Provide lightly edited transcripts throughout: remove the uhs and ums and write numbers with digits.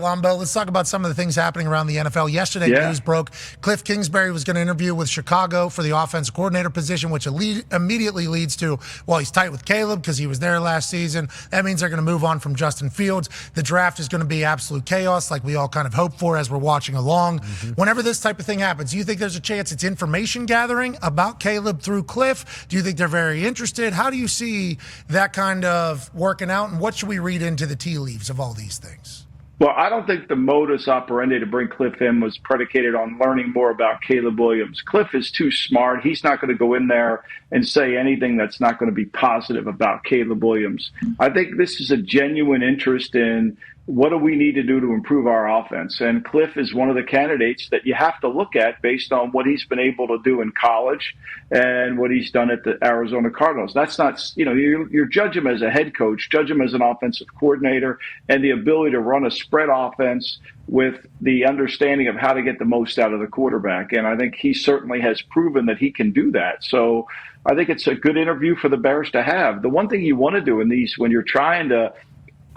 Lombo, let's talk about some of the things happening around the NFL. Yesterday, news broke. Kliff Kingsbury was going to interview with Chicago for the offensive coordinator position, which immediately leads to, well, he's tight with Caleb because he was there last season. That means they're going to move on from Justin Fields. The draft is going to be absolute chaos, like we all kind of hope for as we're watching along. Whenever this type of thing happens, do you think there's a chance it's information gathering about Caleb through Kliff? Do you think they're very interested? How do you see that kind of working out, and what should we read into the tea leaves of all these things? Well, I don't think the modus operandi to bring Kliff in was predicated on learning more about Caleb Williams. Kliff is too smart. He's not going to go in there and say anything that's not going to be positive about Caleb Williams. I think this is a genuine interest in what do we need to do to improve our offense. And Kliff is one of the candidates that you have to look at based on what he's been able to do in college and what he's done at the Arizona Cardinals. That's not, you're judge him as a head coach, judge him as an offensive coordinator, and the ability to run a spread offense with the understanding of how to get the most out of the quarterback. And I think he certainly has proven that he can do that. So I think it's a good interview for the Bears to have. The one thing you want to do in these, when you're trying to,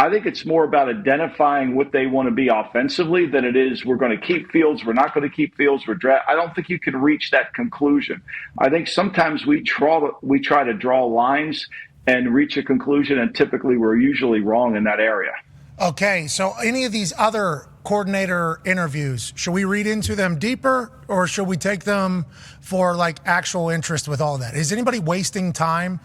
I think it's more about identifying what they want to be offensively than it is we're going to keep Fields, we're not going to keep Fields, I don't think you can reach that conclusion. I think sometimes we try to draw lines and reach a conclusion, and typically we're usually wrong in that area. Okay, so any of these other coordinator interviews, should we read into them deeper, or should we take them for like actual interest with all that? Is anybody wasting time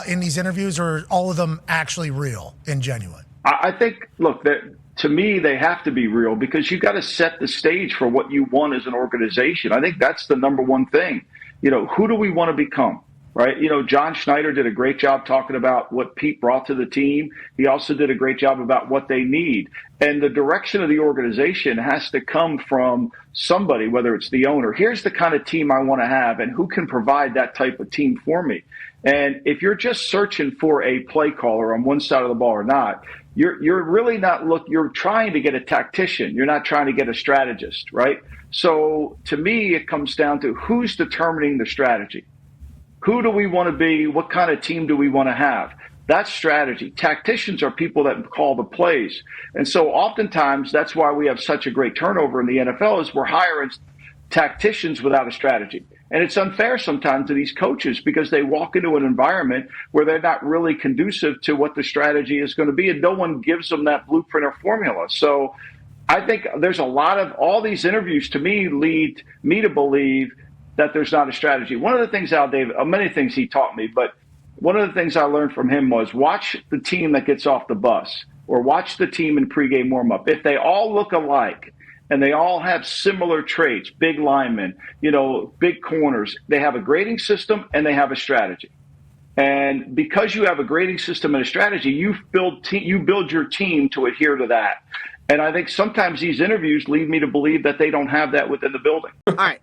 in these interviews, or are all of them actually real and genuine? I think, look, to me, they have to be real because you got to set the stage for what you want as an organization. I think that's the number one thing. Who do we want to become? Right. John Schneider did a great job talking about what Pete brought to the team. He also did a great job about what they need. And the direction of the organization has to come from somebody, whether it's the owner. Here's the kind of team I want to have, and who can provide that type of team for me. And if you're just searching for a play caller on one side of the ball or not, you're really not you're trying to get a tactician. You're not trying to get a strategist, right? So to me, it comes down to who's determining the strategy. Who do we want to be? What kind of team do we want to have? That's strategy. Tacticians are people that call the plays. And so oftentimes that's why we have such a great turnover in the NFL is we're hiring tacticians without a strategy. And it's unfair sometimes to these coaches because they walk into an environment where they're not really conducive to what the strategy is going to be, and no one gives them that blueprint or formula. So I think there's a lot of all these interviews to me lead me to believe that there's not a strategy. One of the things, Al David, many things he taught me, but one of the things I learned from him was watch the team that gets off the bus or watch the team in pregame warmup. If they all look alike and they all have similar traits, big linemen, big corners, they have a grading system and they have a strategy. And because you have a grading system and a strategy, you build your team to adhere to that. And I think sometimes these interviews lead me to believe that they don't have that within the building. All right.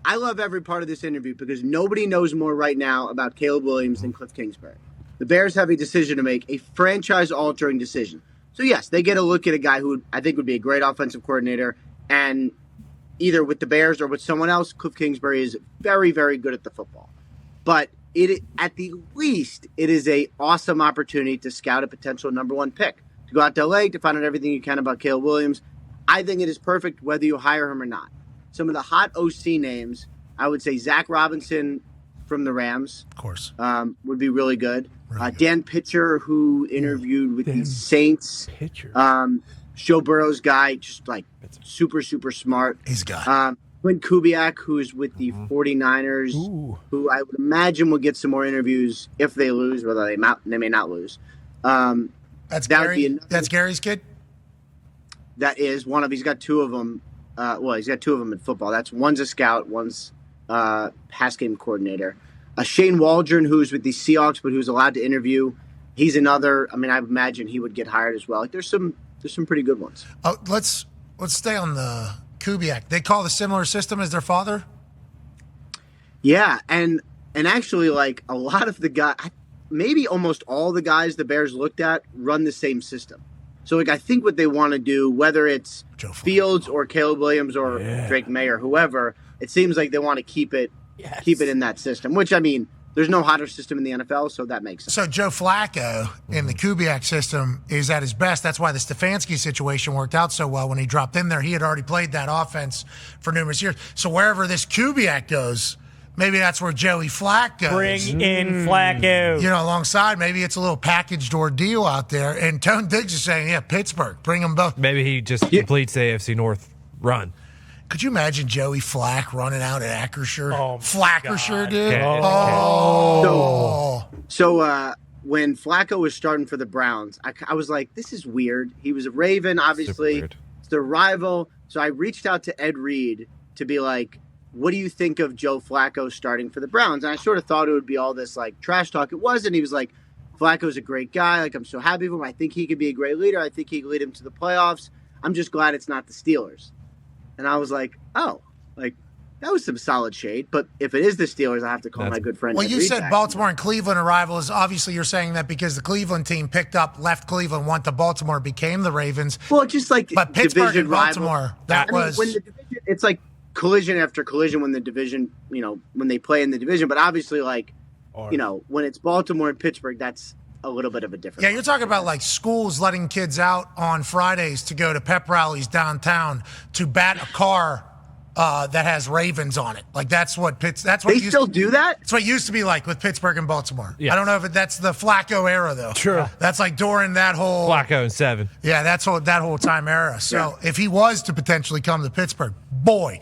I love every part of this interview because nobody knows more right now about Caleb Williams than Kliff Kingsbury. The Bears have a decision to make, a franchise-altering decision. So, yes, they get a look at a guy who I think would be a great offensive coordinator, and either with the Bears or with someone else, Kliff Kingsbury is very, very good at the football. But at the least, it is an awesome opportunity to scout a potential number one pick, to go out to L.A., to find out everything you can about Caleb Williams. I think it is perfect whether you hire him or not. Some of the hot OC names, I would say Zach Robinson from the Rams. Of course. Would be really good. Really good. Dan Pitcher, who interviewed with the Saints. Pitcher. Joe Burrow's guy, just like super, super smart. He's a guy. Quinn Kubiak, who's with the 49ers, who I would imagine will get some more interviews if they lose, whether they may not lose. That's Gary. That's Gary's kid? That is one of, he's got two of them. He's got two of them in football. One's a scout, one's pass game coordinator. Shane Waldron, who's with the Seahawks, but who's allowed to interview. He's another. I mean, I imagine he would get hired as well. Like, there's some pretty good ones. Let's stay on the Kubiak. They call the similar system as their father. Yeah, and actually, like a lot of the guys, maybe almost all the guys the Bears looked at run the same system. So, like, I think what they want to do, whether it's Fields or Caleb Williams or Drake May or whoever, it seems like they want to keep it in that system. Which, I mean, there's no hotter system in the NFL, so that makes sense. So Joe Flacco in the Kubiak system is at his best. That's why the Stefanski situation worked out so well when he dropped in there. He had already played that offense for numerous years. So wherever this Kubiak goes, maybe that's where Joey Flacco goes. Bring in Flacco. You know, alongside, maybe it's a little packaged ordeal out there. And Tone Diggs is saying, yeah, Pittsburgh, bring them both. Maybe he just completes the AFC North run. Could you imagine Joey Flack running out at Acrisure? Oh, Flackersure, dude. So when Flacco was starting for the Browns, I was like, this is weird. He was a Raven, obviously. It's their rival. So I reached out to Ed Reed to be like, what do you think of Joe Flacco starting for the Browns? And I sort of thought it would be all this like trash talk. It wasn't. He was like, Flacco's a great guy. Like, I'm so happy for him. I think he could be a great leader. I think he could lead him to the playoffs. I'm just glad it's not the Steelers. And I was like, oh, like, that was some solid shade. But if it is the Steelers, I have to call my good friend. Well, you said back. Baltimore and Cleveland are rivals. Obviously, you're saying that because the Cleveland team left Cleveland, went to Baltimore, became the Ravens. Well, just like but Pittsburgh and Baltimore, when the division, it's like collision after collision when the division, when they play in the division. But obviously, when it's Baltimore and Pittsburgh, that's a little bit of a difference. Yeah, you're talking about like schools letting kids out on Fridays to go to pep rallies downtown to bat a car that has Ravens on it. Like that's what they still do that? That's what it used to be like with Pittsburgh and Baltimore. Yes. I don't know if that's the Flacco era though. Sure. That's like during that whole Flacco in 7. Yeah, that whole time era. So if he was to potentially come to Pittsburgh, boy.